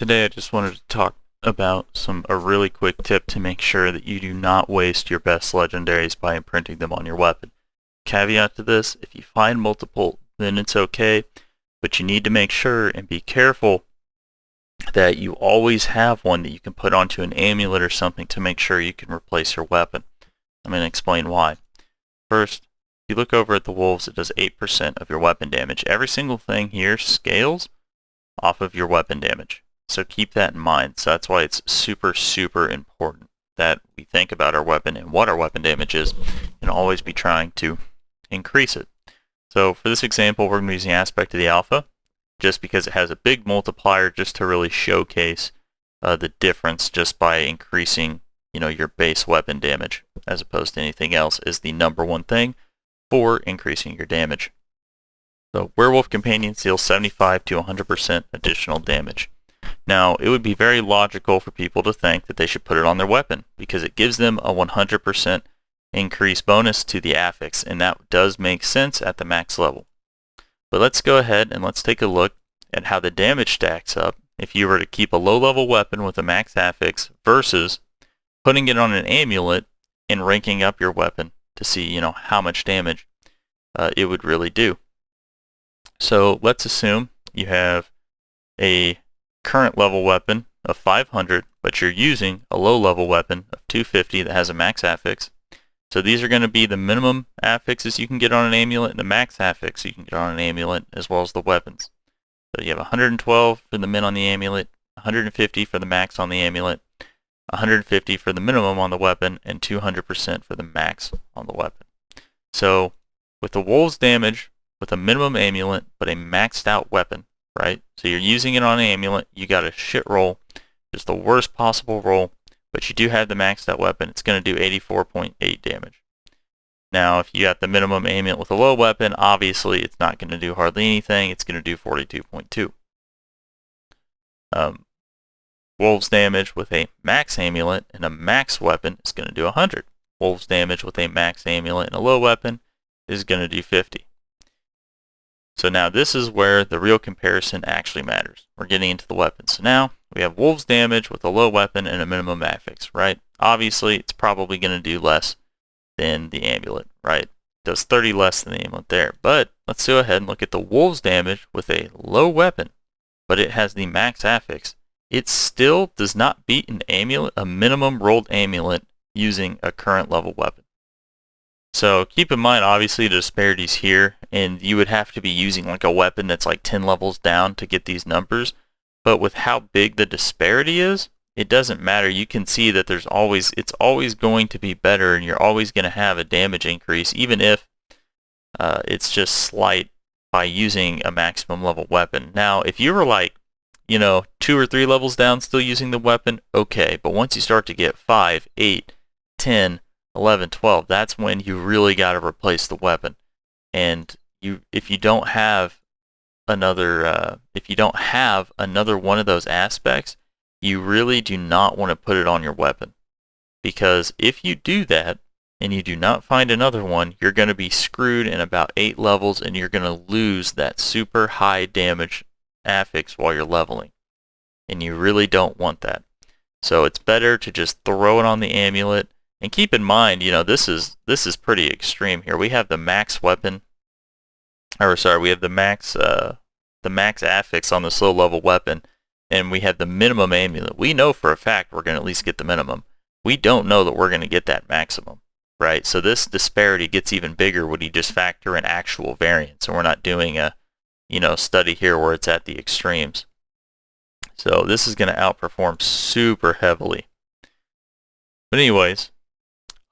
Today I just wanted to talk about a really quick tip to make sure that you do not waste your best legendaries by imprinting them on your weapon. Caveat to this, if you find multiple, then it's okay, but you need to make sure and be careful that you always have one that you can put onto an amulet or something to make sure you can replace your weapon. I'm going to explain why. First, if you look over at the wolves, it does 8% of your weapon damage. Every single thing here scales off of your weapon damage. So keep that in mind. So that's why it's super, super important that we think about our weapon and what our weapon damage is and always be trying to increase it. So for this example, we're going to be using aspect of the alpha just because it has a big multiplier just to really showcase the difference just by increasing your base weapon damage as opposed to anything else is the number one thing for increasing your damage. So Werewolf Companion deals 75 to 100% additional damage. Now, it would be very logical for people to think that they should put it on their weapon because it gives them a 100% increase bonus to the affix, and that does make sense at the max level. But let's go ahead and let's take a look at how the damage stacks up if you were to keep a low-level weapon with a max affix versus putting it on an amulet and ranking up your weapon to see how much damage it would really do. So let's assume you have a current level weapon of 500, but you're using a low level weapon of 250 that has a max affix. So these are going to be the minimum affixes you can get on an amulet and the max affix you can get on an amulet as well as the weapons. So you have 112 for the min on the amulet, 150 for the max on the amulet, 150 for the minimum on the weapon, and 200% for the max on the weapon. So with the wolves damage, with a minimum amulet but a maxed out weapon, right? So you're using it on an amulet, you got a shit roll, just the worst possible roll, but you do have the maxed out weapon, it's going to do 84.8 damage. Now if you got the minimum amulet with a low weapon, obviously it's not going to do hardly anything, it's going to do 42.2. Wolves damage with a max amulet and a max weapon is going to do 100. Wolves damage with a max amulet and a low weapon is going to do 50. So now this is where the real comparison actually matters. We're getting into the weapons. So now we have wolves damage with a low weapon and a minimum affix, right? Obviously it's probably going to do less than the amulet, right? It does 30 less than the amulet there. But let's go ahead and look at the wolves damage with a low weapon, but it has the max affix. It still does not beat an amulet, a minimum rolled amulet using a current level weapon. So keep in mind, obviously, the disparities here, and you would have to be using like a weapon that's like 10 levels down to get these numbers. But with how big the disparity is, it doesn't matter. You can see that it's always going to be better, and you're always going to have a damage increase, even if it's just slight by using a maximum level weapon. Now, if you were like, 2 or 3 levels down still using the weapon, okay. But once you start to get 5, 8, 10, 11, 12, that's when you really got to replace the weapon. And if you don't have another one of those aspects, you really do not want to put it on your weapon. Because if you do that and you do not find another one, you're going to be screwed in about 8 levels and you're going to lose that super high damage affix while you're leveling. And you really don't want that. So it's better to just throw it on the amulet. And keep in mind, this is pretty extreme here. We have the max weapon, we have the max affix on this low level weapon, and we have the minimum amulet. We know for a fact we're going to at least get the minimum. We don't know that we're going to get that maximum, right? So this disparity gets even bigger when you just factor in actual variance, and we're not doing a study here where it's at the extremes. So this is going to outperform super heavily. But anyways,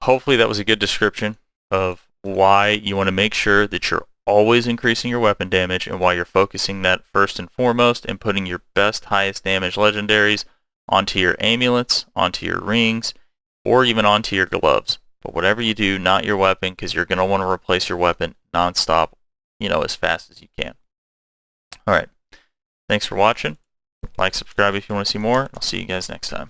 hopefully that was a good description of why you want to make sure that you're always increasing your weapon damage and why you're focusing that first and foremost and putting your best, highest damage legendaries onto your amulets, onto your rings, or even onto your gloves. But whatever you do, not your weapon, because you're going to want to replace your weapon non-stop, as fast as you can. Alright, thanks for watching. Like, subscribe if you want to see more. I'll see you guys next time.